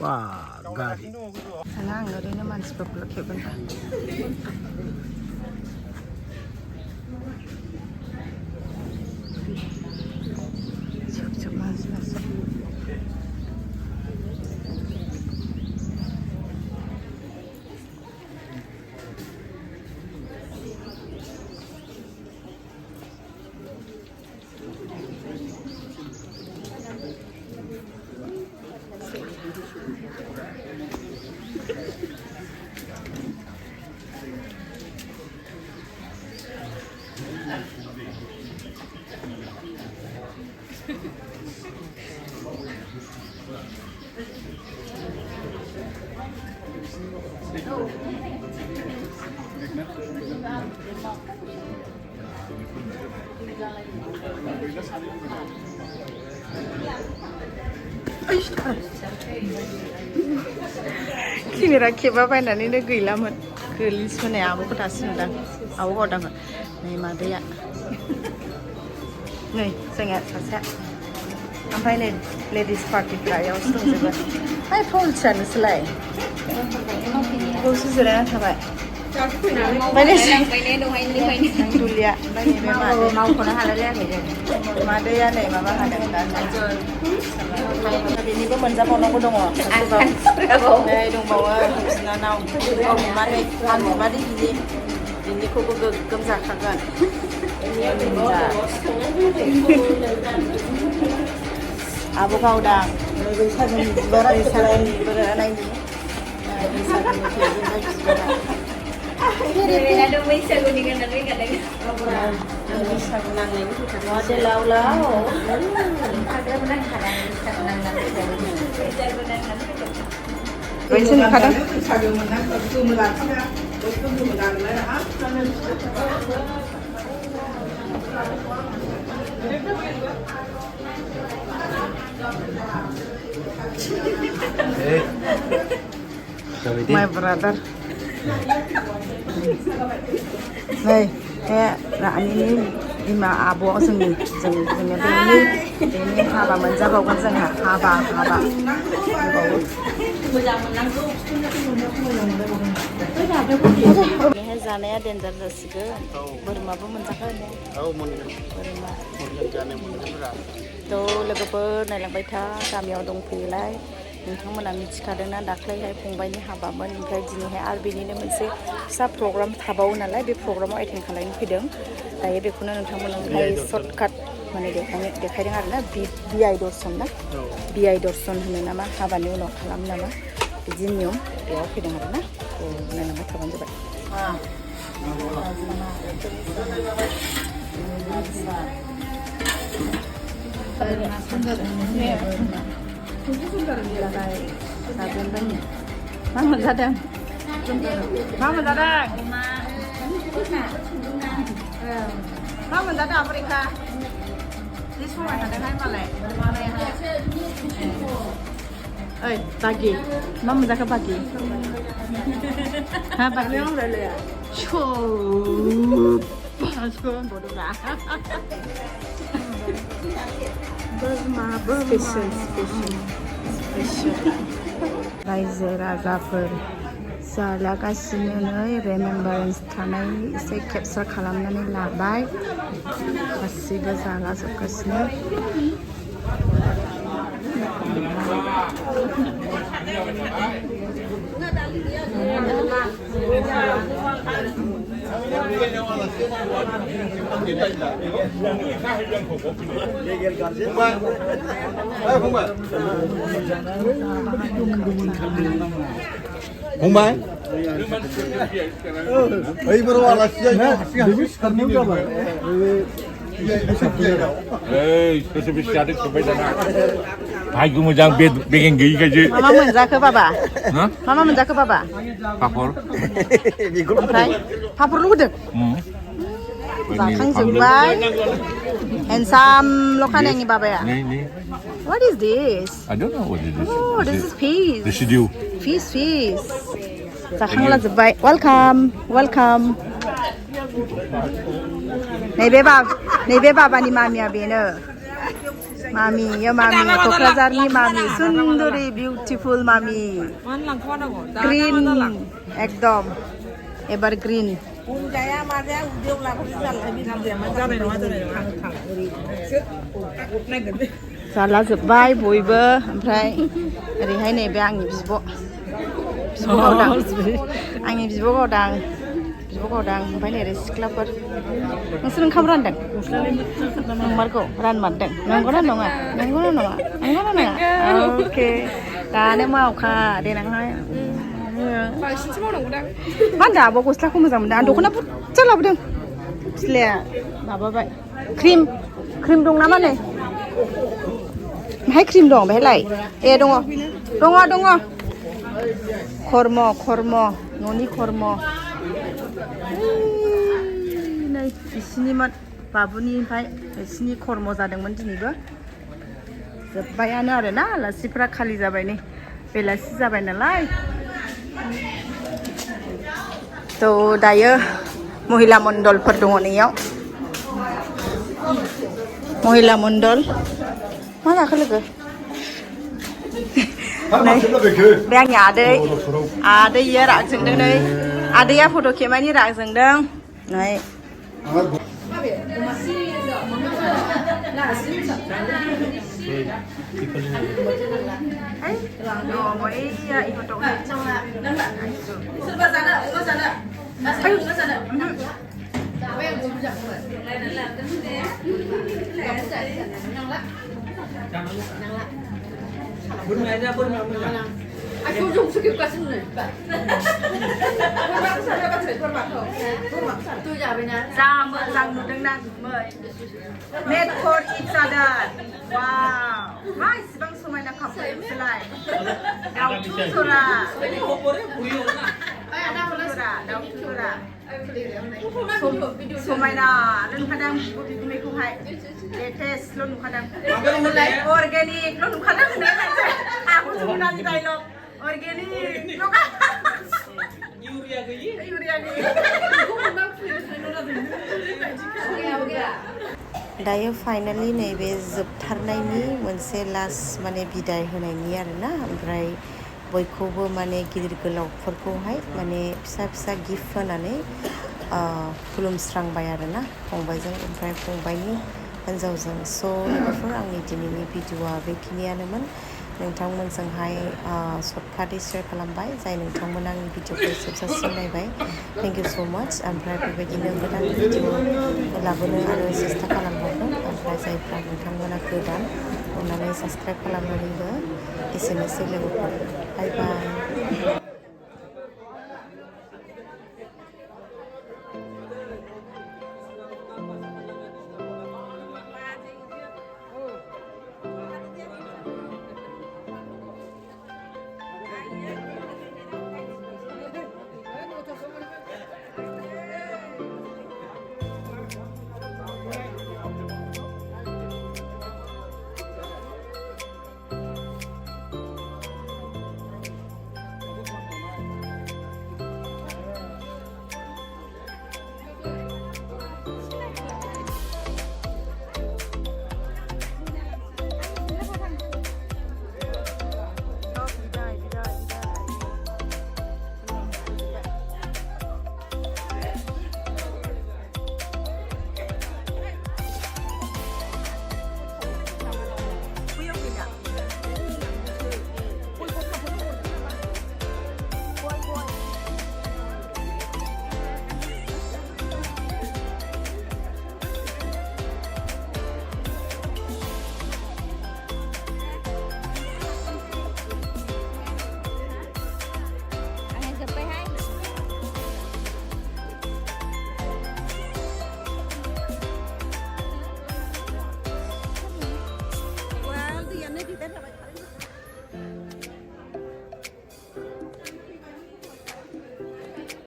Wah, garing. Sana ang rin naman sa paplakiban. Çok masası. Kini rakibah bayangan ini gila mat, gelis mana ya? Aku tak sedang, aku kau dah. Nih mana ya? Nih, sangat sangat. Sampai nih, ladies party kaya usung juga. Hai, full channel selai. Khusus sudah sampai. Mana sih? Yang dulu ya, mana memang mau kena hal lain ni. Mana ya nih, mama ada kan? Hari ini pun menjadi orang dong. Nih dong bawa senanau. Oh mana? Anu mana ini kok gemzak kan? Ini gemzak. Abu kau dah. Beranai ni. Ada bisa gunjingan dari kadang. Bisa menang ni. Ada lau. Ada menang kadang bisa menang nanti. Bisa menang nanti. Bisa kadang. Saya menang, tu menang. Tu menang lah. My brother. Hey, kayak ini lima abu seni ini haba menjawab kan seni haba. Ini zanaya dendar rasiga, berma pun menjaga ni. Oh, berma jana berapa? Tuh Lwgwfwr Nailangdw kami odong pilai. नोंथांमोना मिथिखादोंना दाख्लैहाय फंबायनि हाबामोन ओमफ्राय दिनैहाय आरो बेनिनो मोनसे फिसा programme थाबावो नालाय बे प्रग्रामाव एटेन्ड खालामनो फैदों दायो बेखौनो नोंथांमोननोहाय सर्टकाट माने देखायदों आरोना बिआइ दर्शन ना बिआइ दर्शन होनो नामा हाबानि उनाव खालामो नामा बिदि नियम बेयाव फैदों आरोना नायलांबाय थाबानो जाबाय Sabun banyak. Mama zadang. Mama zadang. Mama zadang Afrika. This one ada hai Malay. Oi, pagi. Mama zadang pagi. Ha pagi orang dah le. Shoo. Pasal bodoh dah. Special. रायजो राजाफोर जालागासिनो नै रिमेम्बारेन्स थानाय एसे केपचार खालामनानै लाबाय गासिबो जालाजोबगासिनो Pongbai? Ini baru alasnya. Habis karena apa? Spesifikasi ada sampai sana. Aku mau jangan bikin gigi aja. Mama menjaga baba. Mama menjaga baba. Papor. Papor lu deh. Zakang sebai. Handsome lokan yang ni baba ya. Ni. What is this? I don't know what it is. Oh, this is fish. Residue. Fish. Zakang lah sebai. Welcome. Nebe baba ni mami abina. Mami, ya mami, Kokrajharni mami, sunduri, beautiful mami. Green, ekdom, evergreen. जाला जोब्बाय बयबो ओमफ्राय ओरैहाय नैबे आंनि बिब' गावदां आंनि बिब' गावदां ओमफ्राय नै ओरै सिख्लाफोर नोंसोर ओंखाम रानदों नंमारगौ रानमारदों नंगौना नङा अके दानो मावखा देनांहाय मा होनदों आब' गस्लाखौ मोजां मोनदों आं दख'ना बुरजा लाबोदों फिस्लाया माबाबाय क्रिम दं नामा नै माहाय क्रिम दं बेहायलाय ए दङ खर्म न'नि खर्म नै बिसिनिमोन बाबुनि ओमफ्राय बिसिनि खर्म जादोंमोन दिनैबो जोब्बायानो आरोना आलासिफ्रा खालि जाबाय नै बेलासि जाबाय नालाय थ' दायो महिला मण्डलफोर दङ नैयाव महिला मण्डल मा जाखो लोगो बे आंनि आदैया राग जोंदों नै आदैया फट' खेबनायनि राग जोंदों नै जा मोजां नुदोंना मेड फर इच आदार वाव मा इसिबां समायना खालामबाय बिसोरलाय दाउथु जरा समायना नुखादों बिगुमैखौहाय लेटेस्टल' नुखादों अर्गेनिकल' नुखादों होननाय आंखौ जुबनानि डायलग अर्गेनिक इउरिया गैयि दायो फाइनालि नैबे जोबथारनायनि मोनसे लास्ट माने बिदाय होनायनि आरोना ओमफ्राय बयखौबो माने गिदिर गोलावफोरखौहाय माने फिसा गिफ्ट होनानै खुलुमस्रांबाय आरोना फंबायजों ओमफ्राय फंबायनि हिन्जावजों स' बेफोर आंनि दिनैनि भिडिअ'आ बेखिनियानोमोन नोंथांमोनजोंहाय सर्टकाटै शेयार खालामबाय जाय नोंथांमोना आंनि भिडिअ'खौ जोबजासिम नायबाय थेंक इउ स' माच ओमफ्राय बेबायदिनो गोदान भिडिअ' लाबोनो आरो सेस्था खालामबावगोन ओमफ्राय जायफ्रा नोंथांमोना गोदान अननानै साबस्क्राइब खालामनानै हो एसेनोसै लोगोफोर बाय बाय